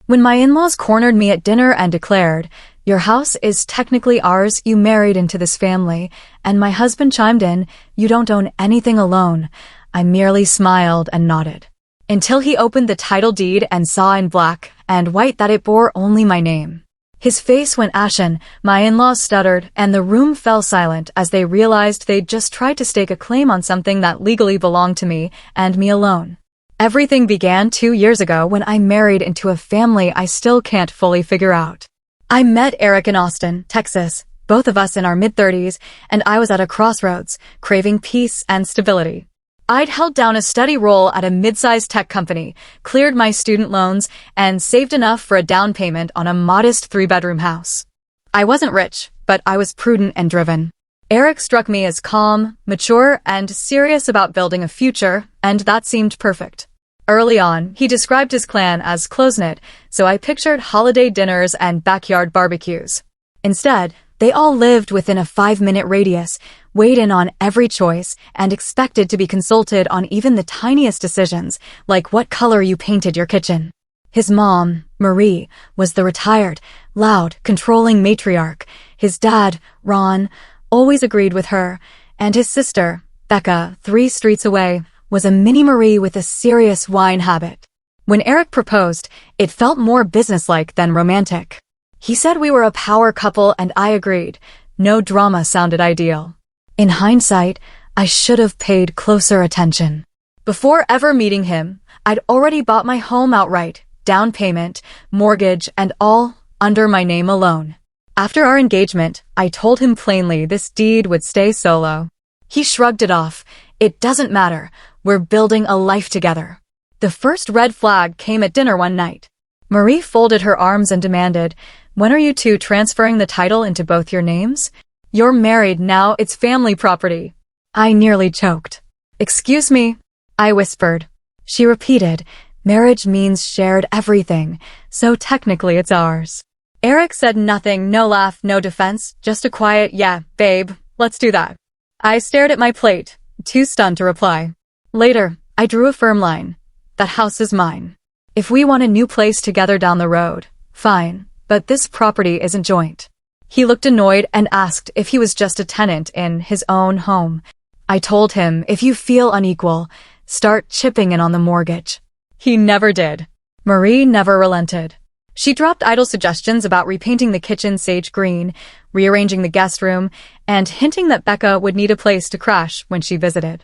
When my in-laws cornered me at dinner and declared, "Your house is technically ours, you married into this family," and my husband chimed in, "You don't own anything alone," I merely smiled and nodded. Until he opened the title deed and saw in black and white that it bore only my name. His face went ashen, my in-laws stuttered, and the room fell silent as they realized they'd just tried to stake a claim on something that legally belonged to me and me alone. Everything began 2 years ago when I married into a family I still can't fully figure out. I met Eric in Austin, Texas, both of us in our mid-30s, and I was at a crossroads, craving peace and stability. I'd held down a steady role at a mid-sized tech company, cleared my student loans, and saved enough for a down payment on a modest 3-bedroom house. I wasn't rich, but I was prudent and driven. Eric struck me as calm, mature, and serious about building a future, and that seemed perfect. Early on, he described his clan as close-knit, so I pictured holiday dinners and backyard barbecues. Instead, they all lived within a 5-minute radius, weighed in on every choice, and expected to be consulted on even the tiniest decisions, like what color you painted your kitchen. His mom, Marie, was the retired, loud, controlling matriarch. His dad, Ron, always agreed with her, and his sister, Becca, 3 streets away, was a mini Marie with a serious wine habit. When Eric proposed, it felt more businesslike than romantic. He said we were a power couple and I agreed. No drama sounded ideal. In hindsight, I should have paid closer attention. Before ever meeting him, I'd already bought my home outright, down payment, mortgage, and all under my name alone. After our engagement, I told him plainly this deed would stay solo. He shrugged it off. "It doesn't matter. We're building a life together." The first red flag came at dinner one night. Marie folded her arms and demanded, "When are you two transferring the title into both your names? You're married now, it's family property." I nearly choked. "Excuse me," I whispered. She repeated, "Marriage means shared everything, so technically it's ours." Eric said nothing, no laugh, no defense, just a quiet, "Yeah, babe, let's do that." I stared at my plate, too stunned to reply. Later, I drew a firm line. "That house is mine. If we want a new place together down the road, fine, but this property isn't joint." He looked annoyed and asked if he was just a tenant in his own home. I told him, "If you feel unequal, start chipping in on the mortgage." He never did. Marie never relented. She dropped idle suggestions about repainting the kitchen sage green, rearranging the guest room, and hinting that Becca would need a place to crash when she visited.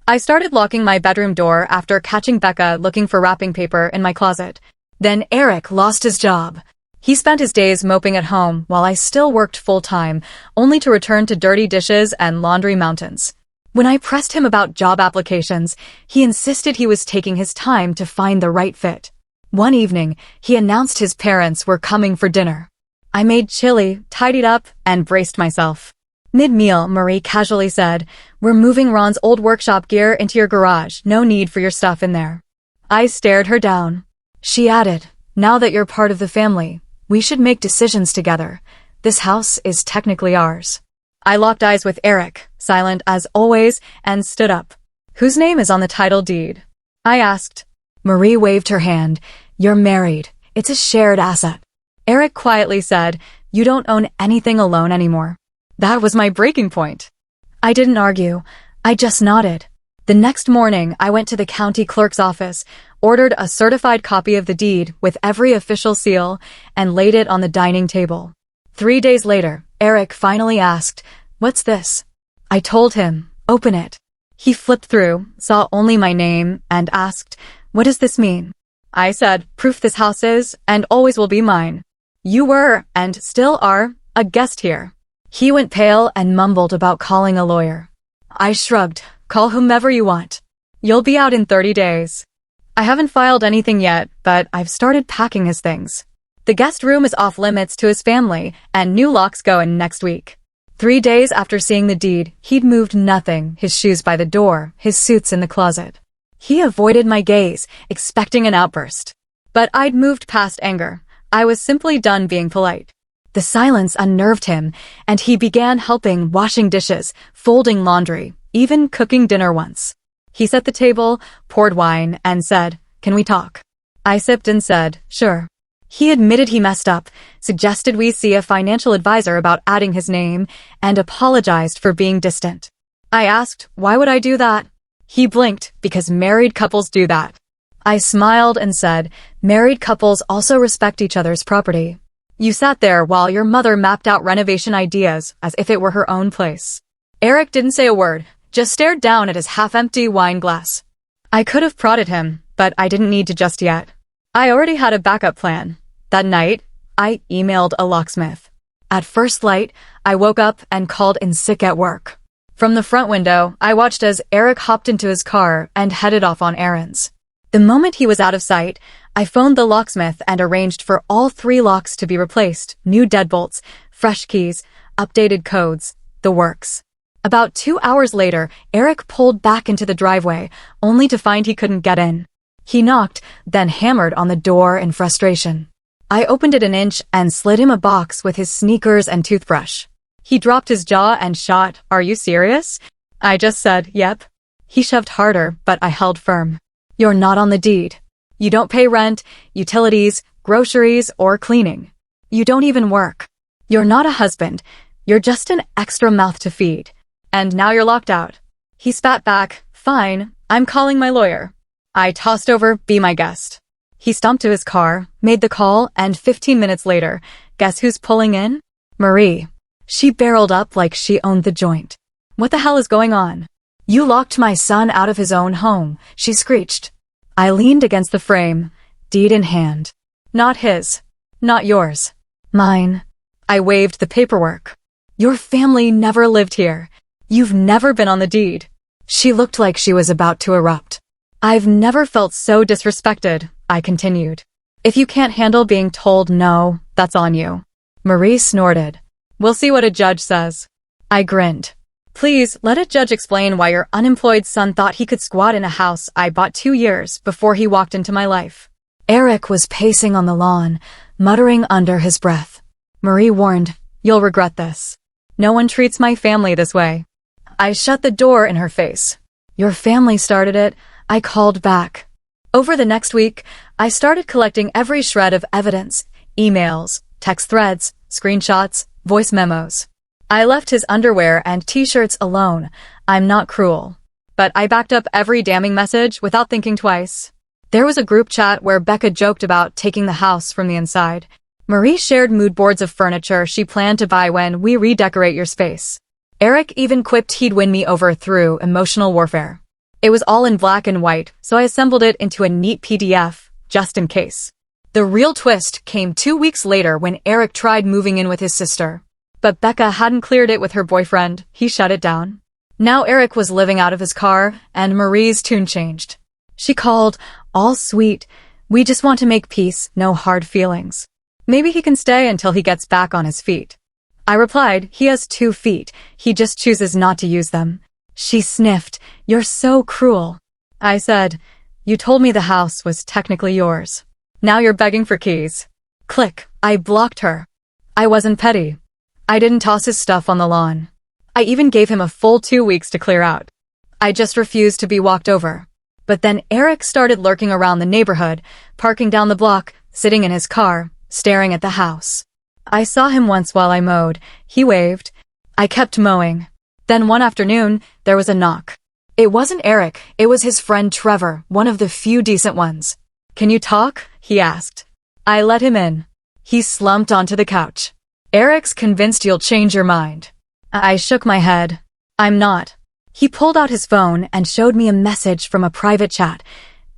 I started locking my bedroom door after catching Becca looking for wrapping paper in my closet. Then Eric lost his job. He spent his days moping at home while I still worked full-time, only to return to dirty dishes and laundry mountains. When I pressed him about job applications, he insisted he was taking his time to find the right fit. One evening, he announced his parents were coming for dinner. I made chili, tidied up, and braced myself. Mid-meal, Marie casually said, "We're moving Ron's old workshop gear into your garage. No need for your stuff in there." I stared her down. She added, "Now that you're part of the family, we should make decisions together. This house is technically ours." I locked eyes with Eric, silent as always, and stood up. "Whose name is on the title deed?" I asked. Marie waved her hand. "You're married. It's a shared asset." Eric quietly said, "You don't own anything alone anymore." That was my breaking point. I didn't argue. I just nodded. The next morning, I went to the county clerk's office, ordered a certified copy of the deed with every official seal, and laid it on the dining table. 3 days later, Eric finally asked, "What's this?" I told him, "Open it." He flipped through, saw only my name, and asked, "What does this mean?" I said, "Proof this house is, and always will be mine. You were, and still are, a guest here." He went pale and mumbled about calling a lawyer. I shrugged. "Call whomever you want. You'll be out in 30 days. I haven't filed anything yet, but I've started packing his things. The guest room is off limits to his family, and new locks go in next week." 3 days after seeing the deed, he'd moved nothing, his shoes by the door, his suits in the closet. He avoided my gaze, expecting an outburst. But I'd moved past anger. I was simply done being polite. The silence unnerved him, and he began helping, washing dishes, folding laundry, even cooking dinner once. He set the table, poured wine, and said, "Can we talk?" I sipped and said, "Sure." He admitted he messed up, suggested we see a financial advisor about adding his name, and apologized for being distant. I asked, why would I do that? He blinked, because married couples do that. I smiled and said, married couples also respect each other's property. You sat there while your mother mapped out renovation ideas as if it were her own place. Eric didn't say a word, just stared down at his half-empty wine glass. I could have prodded him, but I didn't need to just yet. I already had a backup plan. That night, I emailed a locksmith. At first light, I woke up and called in sick at work. From the front window, I watched as Eric hopped into his car and headed off on errands. The moment he was out of sight, I phoned the locksmith and arranged for all 3 locks to be replaced, new deadbolts, fresh keys, updated codes, the works. About 2 hours later, Eric pulled back into the driveway, only to find he couldn't get in. He knocked, then hammered on the door in frustration. I opened it an inch and slid him a box with his sneakers and toothbrush. He dropped his jaw and shot, "Are you serious?" I just said, "Yep." He shoved harder, but I held firm. "You're not on the deed. You don't pay rent, utilities, groceries, or cleaning. You don't even work. You're not a husband. You're just an extra mouth to feed. And now you're locked out." He spat back, "Fine, I'm calling my lawyer." I tossed over, "Be my guest." He stomped to his car, made the call, and 15 minutes later, guess who's pulling in? Marie. She barreled up like she owned the joint. "What the hell is going on?" "You locked my son out of his own home," she screeched. I leaned against the frame, deed in hand. "Not his. Not yours. Mine." I waved the paperwork. "Your family never lived here. You've never been on the deed." She looked like she was about to erupt. "I've never felt so disrespected," I continued. "If you can't handle being told no, that's on you." Marie snorted. "We'll see what a judge says." I grinned. "Please, let a judge explain why your unemployed son thought he could squat in a house I bought 2 years before he walked into my life." Eric was pacing on the lawn, muttering under his breath. Marie warned, "You'll regret this. No one treats my family this way." I shut the door in her face. "Your family started it," I called back. Over the next week, I started collecting every shred of evidence, emails, text threads, screenshots, voice memos. I left his underwear and t-shirts alone. I'm not cruel. But I backed up every damning message without thinking twice. There was a group chat where Becca joked about taking the house from the inside. Marie shared mood boards of furniture she planned to buy when we redecorate your space. Eric even quipped he'd win me over through emotional warfare. It was all in black and white, so I assembled it into a neat PDF, just in case. The real twist came 2 weeks later when Eric tried moving in with his sister. But Becca hadn't cleared it with her boyfriend. He shut it down. Now Eric was living out of his car, and Marie's tune changed. She called, all sweet, "We just want to make peace, no hard feelings. Maybe he can stay until he gets back on his feet." I replied, "He has 2 feet. He just chooses not to use them." She sniffed, "You're so cruel." I said, "You told me the house was technically yours. Now you're begging for keys." Click, I blocked her. I wasn't petty. I didn't toss his stuff on the lawn. I even gave him a full 2 weeks to clear out. I just refused to be walked over. But then Eric started lurking around the neighborhood, parking down the block, sitting in his car, staring at the house. I saw him once while I mowed. He waved. I kept mowing. Then one afternoon, there was a knock. It wasn't Eric, it was his friend Trevor, one of the few decent ones. "Can you talk?" he asked. I let him in. He slumped onto the couch. "Eric's convinced you'll change your mind." I shook my head. "I'm not." He pulled out his phone and showed me a message from a private chat.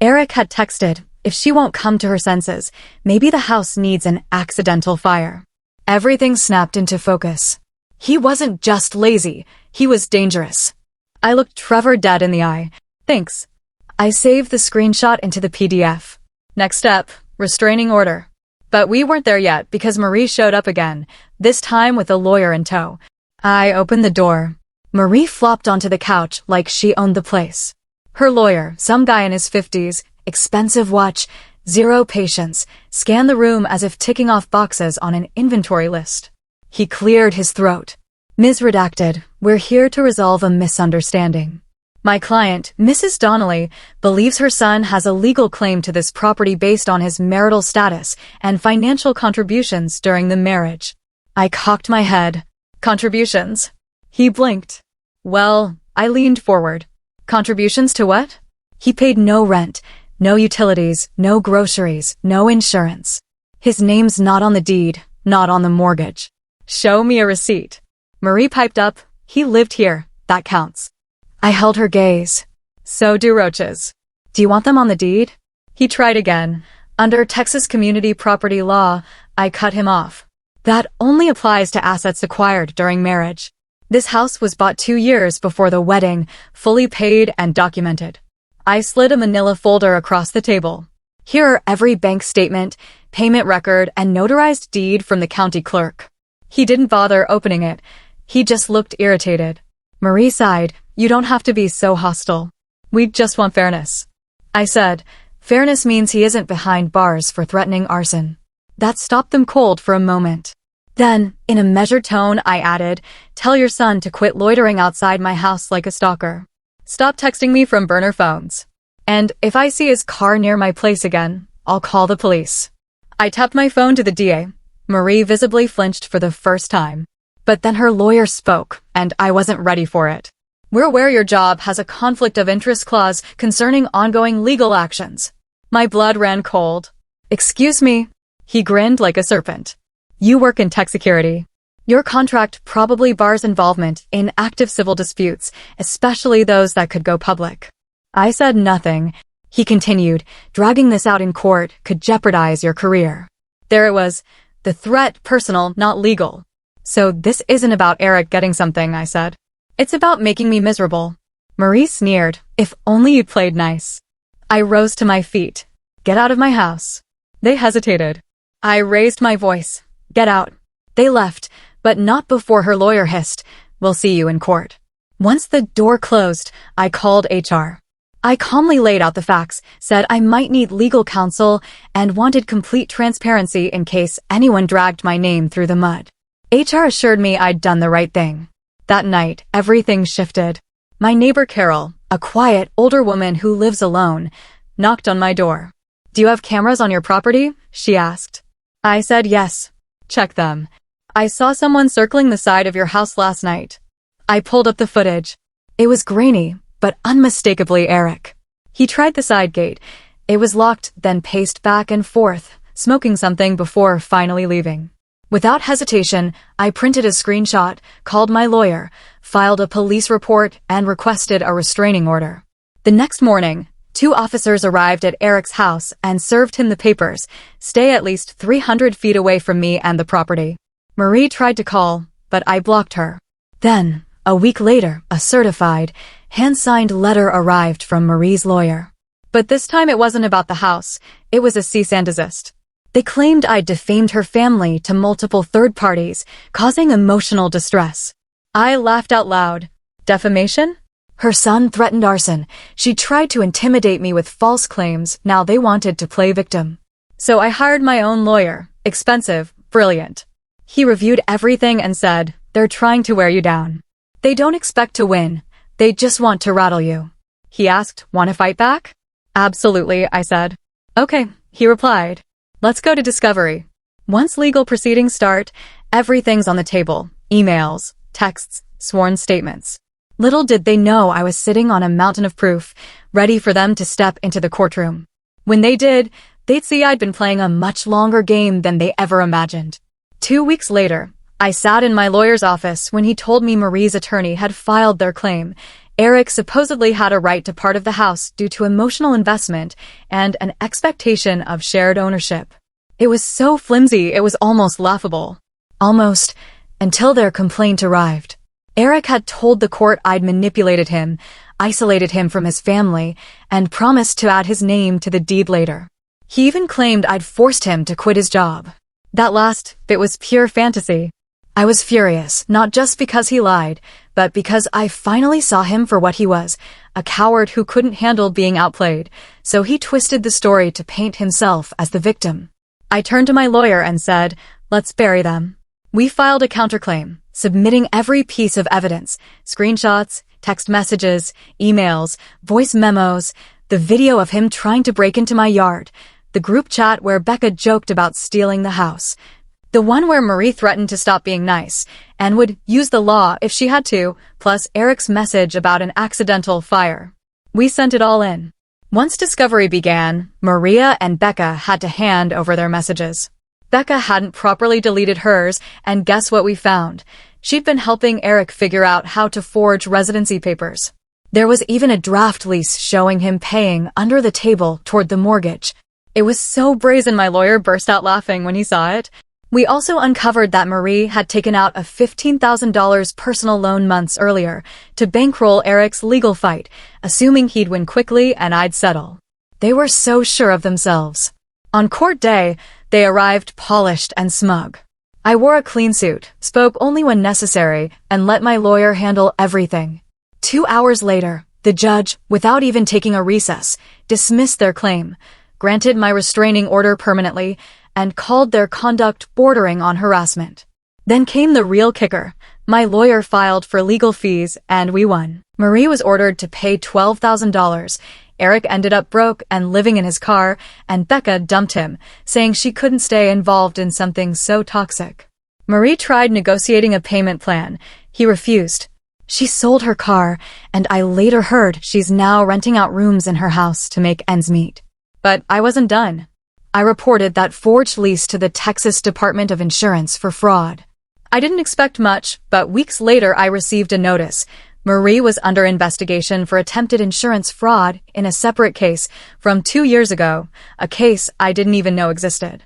Eric had texted, "If she won't come to her senses, maybe the house needs an accidental fire." Everything snapped into focus. He wasn't just lazy, he was dangerous. I looked Trevor dead in the eye. "Thanks." I saved the screenshot into the PDF. Next step, restraining order. But we weren't there yet because Marie showed up again, this time with a lawyer in tow. I opened the door. Marie flopped onto the couch like she owned the place. Her lawyer, some guy in his 50s, expensive watch, zero patience, scanned the room as if ticking off boxes on an inventory list. He cleared his throat. "Ms. Redacted, we're here to resolve a misunderstanding. My client, Mrs. Donnelly, believes her son has a legal claim to this property based on his marital status and financial contributions during the marriage. I cocked my head. Contributions? He blinked. Well, I leaned forward. Contributions to what? He paid no rent, no utilities, no groceries, no insurance. His name's not on the deed, not on the mortgage. Show me a receipt. Marie piped up. He lived here. That counts. I held her gaze. So do roaches. Do you want them on the deed? He tried again. Under Texas community property law, I cut him off. That only applies to assets acquired during marriage. This house was bought 2 years before the wedding, fully paid and documented. I slid a manila folder across the table. Here are every bank statement, payment record, and notarized deed from the county clerk. He didn't bother opening it. He just looked irritated. Marie sighed. You don't have to be so hostile. We just want fairness. I said, fairness means he isn't behind bars for threatening arson. That stopped them cold for a moment. Then, in a measured tone, I added, tell your son to quit loitering outside my house like a stalker. Stop texting me from burner phones. And if I see his car near my place again, I'll call the police. I tapped my phone to the DA. Marie visibly flinched for the first time. But then her lawyer spoke, and I wasn't ready for it. We're aware your job has a conflict of interest clause concerning ongoing legal actions. My blood ran cold. Excuse me. He grinned like a serpent. You work in tech security. Your contract probably bars involvement in active civil disputes, especially those that could go public. I said nothing. He continued, dragging this out in court could jeopardize your career. There it was. The threat, personal, not legal. So this isn't about Eric getting something, I said. It's about making me miserable. Marie sneered. If only you'd played nice. I rose to my feet. Get out of my house. They hesitated. I raised my voice. Get out. They left, but not before her lawyer hissed, we'll see you in court. Once the door closed, I called HR. I calmly laid out the facts, said I might need legal counsel, and wanted complete transparency in case anyone dragged my name through the mud. HR assured me I'd done the right thing. That night, everything shifted. My neighbor Carol, a quiet, older woman who lives alone, knocked on my door. Do you have cameras on your property? She asked. I said yes. Check them. I saw someone circling the side of your house last night. I pulled up the footage. It was grainy, but unmistakably Eric. He tried the side gate. It was locked, then paced back and forth, smoking something before finally leaving. Without hesitation, I printed a screenshot, called my lawyer, filed a police report, and requested a restraining order. The next morning, 2 officers arrived at Eric's house and served him the papers, stay at least 300 feet away from me and the property. Marie tried to call, but I blocked her. Then, a week later, a certified, hand-signed letter arrived from Marie's lawyer. But this time it wasn't about the house, it was a cease and desist. They claimed I'd defamed her family to multiple third parties, causing emotional distress. I laughed out loud. Defamation? Her son threatened arson. She tried to intimidate me with false claims. Now they wanted to play victim. So I hired my own lawyer. Expensive, brilliant. He reviewed everything and said, they're trying to wear you down. They don't expect to win. They just want to rattle you. He asked, want to fight back? Absolutely, I said. Okay, he replied. Let's go to discovery. Once legal proceedings start, everything's on the table. Emails, texts, sworn statements. Little did they know I was sitting on a mountain of proof, ready for them to step into the courtroom. When they did, they'd see I'd been playing a much longer game than they ever imagined. 2 weeks later, I sat in my lawyer's office when he told me Marie's attorney had filed their claim. Eric supposedly had a right to part of the house due to emotional investment and an expectation of shared ownership. It was so flimsy it was almost laughable. Almost, until their complaint arrived. Eric had told the court I'd manipulated him, isolated him from his family, and promised to add his name to the deed later. He even claimed I'd forced him to quit his job. That last bit was pure fantasy. I was furious, not just because he lied, but because I finally saw him for what he was, a coward who couldn't handle being outplayed, so he twisted the story to paint himself as the victim. I turned to my lawyer and said, let's bury them. We filed a counterclaim, submitting every piece of evidence, screenshots, text messages, emails, voice memos, the video of him trying to break into my yard, the group chat where Becca joked about stealing the house, the one where Marie threatened to stop being nice and would use the law if she had to, plus Eric's message about an accidental fire. We sent it all in. Once discovery began, Maria and Becca had to hand over their messages. Becca hadn't properly deleted hers, and guess what we found? She'd been helping Eric figure out how to forge residency papers. There was even a draft lease showing him paying under the table toward the mortgage. It was so brazen my lawyer burst out laughing when he saw it. We also uncovered that Marie had taken out a $15,000 personal loan months earlier to bankroll Eric's legal fight, assuming he'd win quickly and I'd settle. They were so sure of themselves. On court day, they arrived polished and smug. I wore a clean suit, spoke only when necessary, and let my lawyer handle everything. 2 hours later, the judge, without even taking a recess, dismissed their claim, granted my restraining order permanently, and called their conduct bordering on harassment. Then came the real kicker. My lawyer filed for legal fees, and we won. Marie was ordered to pay $12,000. Eric ended up broke and living in his car, and Becca dumped him, saying she couldn't stay involved in something so toxic. Marie tried negotiating a payment plan. He refused. She sold her car, and I later heard she's now renting out rooms in her house to make ends meet. But I wasn't done. I reported that forged lease to the Texas Department of Insurance for fraud. I didn't expect much, but weeks later I received a notice. Marie was under investigation for attempted insurance fraud in a separate case from 2 years ago, a case I didn't even know existed.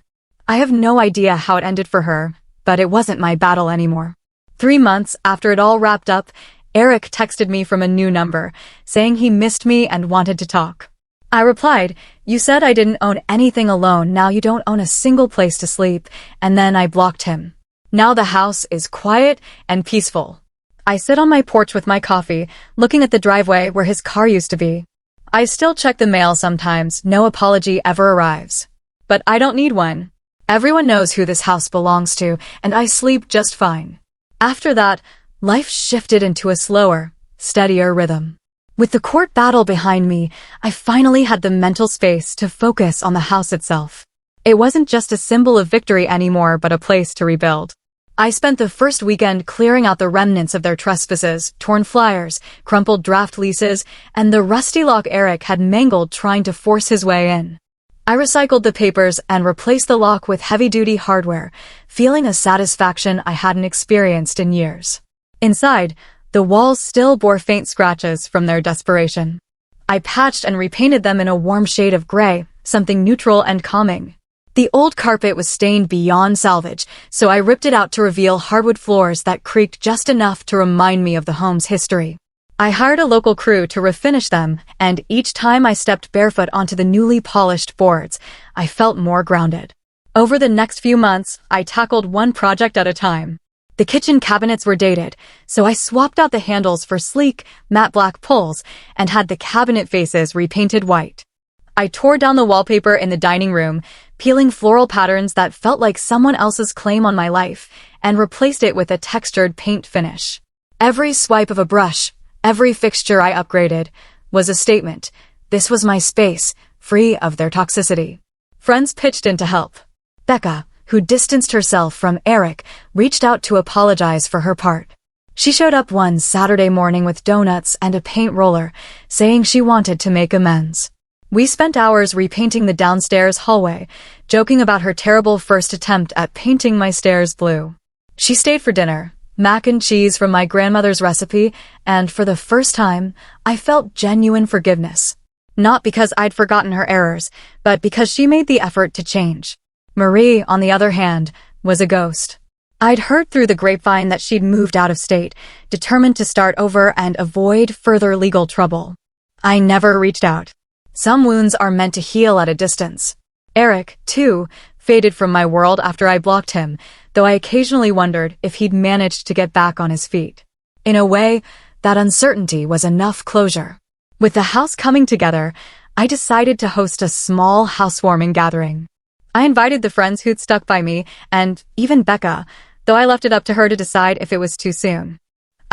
I have no idea how it ended for her, but it wasn't my battle anymore. 3 months after it all wrapped up, Eric texted me from a new number, saying he missed me and wanted to talk. I replied, "You said I didn't own anything alone, now you don't own a single place to sleep," and then I blocked him. Now the house is quiet and peaceful. I sit on my porch with my coffee, looking at the driveway where his car used to be. I still check the mail sometimes, no apology ever arrives. But I don't need one. Everyone knows who this house belongs to, and I sleep just fine. After that, life shifted into a slower, steadier rhythm. With the court battle behind me, I finally had the mental space to focus on the house itself. It wasn't just a symbol of victory anymore, but a place to rebuild. I spent the first weekend clearing out the remnants of their trespasses, torn flyers, crumpled draft leases, and the rusty lock Eric had mangled trying to force his way in. I recycled the papers and replaced the lock with heavy-duty hardware, feeling a satisfaction I hadn't experienced in years. Inside, the walls still bore faint scratches from their desperation. I patched and repainted them in a warm shade of gray, something neutral and calming. The old carpet was stained beyond salvage, so I ripped it out to reveal hardwood floors that creaked just enough to remind me of the home's history. I hired a local crew to refinish them, and each time I stepped barefoot onto the newly polished boards, I felt more grounded. Over the next few months, I tackled one project at a time. The kitchen cabinets were dated, so I swapped out the handles for sleek, matte black pulls and had the cabinet faces repainted white. I tore down the wallpaper in the dining room, peeling floral patterns that felt like someone else's claim on my life, and replaced it with a textured paint finish. Every swipe of a brush, every fixture I upgraded, was a statement. This was my space, free of their toxicity. Friends pitched in to help. Becca, who distanced herself from Eric, reached out to apologize for her part. She showed up one Saturday morning with donuts and a paint roller, saying she wanted to make amends. We spent hours repainting the downstairs hallway, joking about her terrible first attempt at painting my stairs blue. She stayed for dinner, mac and cheese from my grandmother's recipe, and for the first time, I felt genuine forgiveness. Not because I'd forgotten her errors, but because she made the effort to change. Marie, on the other hand, was a ghost. I'd heard through the grapevine that she'd moved out of state, determined to start over and avoid further legal trouble. I never reached out. Some wounds are meant to heal at a distance. Eric, too, faded from my world after I blocked him, though I occasionally wondered if he'd managed to get back on his feet. In a way, that uncertainty was enough closure. With the house coming together, I decided to host a small housewarming gathering. I invited the friends who'd stuck by me, and even Becca, though I left it up to her to decide if it was too soon.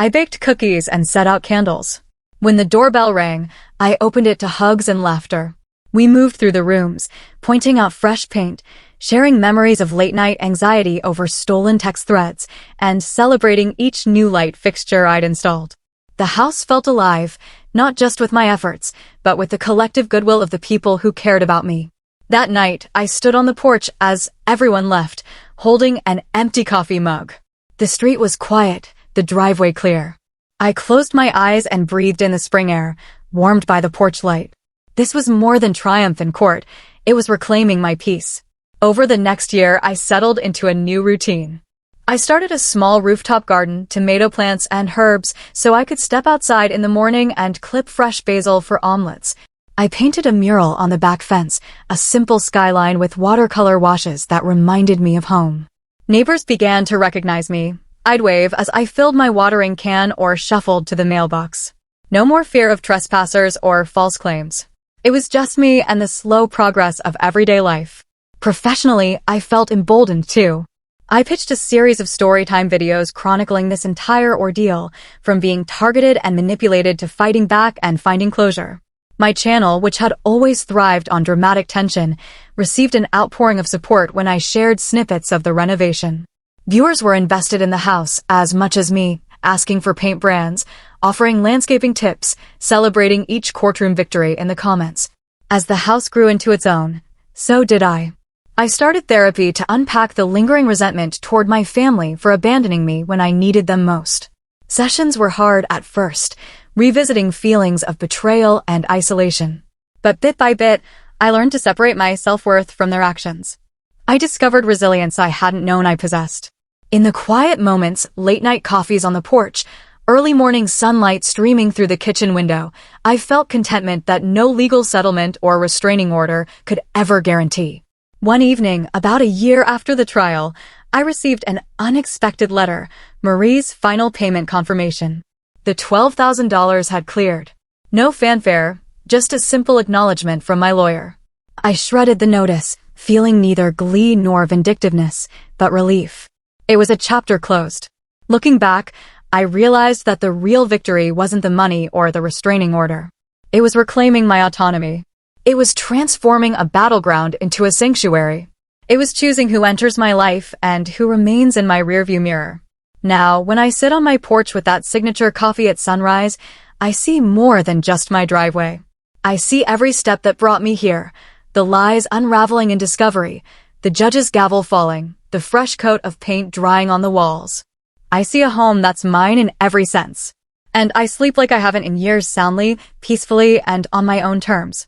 I baked cookies and set out candles. When the doorbell rang, I opened it to hugs and laughter. We moved through the rooms, pointing out fresh paint, sharing memories of late-night anxiety over stolen text threads, and celebrating each new light fixture I'd installed. The house felt alive, not just with my efforts, but with the collective goodwill of the people who cared about me. That night, I stood on the porch as everyone left, holding an empty coffee mug. The street was quiet, the driveway clear. I closed my eyes and breathed in the spring air, warmed by the porch light. This was more than triumph in court. It was reclaiming my peace. Over the next year, I settled into a new routine. I started a small rooftop garden, tomato plants and herbs, so I could step outside in the morning and clip fresh basil for omelets. I painted a mural on the back fence, a simple skyline with watercolor washes that reminded me of home. Neighbors began to recognize me. I'd wave as I filled my watering can or shuffled to the mailbox. No more fear of trespassers or false claims. It was just me and the slow progress of everyday life. Professionally, I felt emboldened too. I pitched a series of storytime videos chronicling this entire ordeal, from being targeted and manipulated to fighting back and finding closure. My channel, which had always thrived on dramatic tension, received an outpouring of support when I shared snippets of the renovation. Viewers were invested in the house as much as me, asking for paint brands, offering landscaping tips, celebrating each courtroom victory in the comments. As the house grew into its own, so did I. I started therapy to unpack the lingering resentment toward my family for abandoning me when I needed them most. Sessions were hard at first, revisiting feelings of betrayal and isolation. But bit by bit, I learned to separate my self-worth from their actions. I discovered resilience I hadn't known I possessed. In the quiet moments, late-night coffees on the porch, early morning sunlight streaming through the kitchen window, I felt contentment that no legal settlement or restraining order could ever guarantee. One evening, about a year after the trial, I received an unexpected letter, Marie's final payment confirmation. The $12,000 had cleared. No fanfare, just a simple acknowledgement from my lawyer. I shredded the notice, feeling neither glee nor vindictiveness, but relief. It was a chapter closed. Looking back, I realized that the real victory wasn't the money or the restraining order. It was reclaiming my autonomy. It was transforming a battleground into a sanctuary. It was choosing who enters my life and who remains in my rearview mirror. Now, when I sit on my porch with that signature coffee at sunrise, I see more than just my driveway. I see every step that brought me here, the lies unraveling in discovery, the judge's gavel falling, the fresh coat of paint drying on the walls. I see a home that's mine in every sense. And I sleep like I haven't in years, soundly, peacefully, and on my own terms.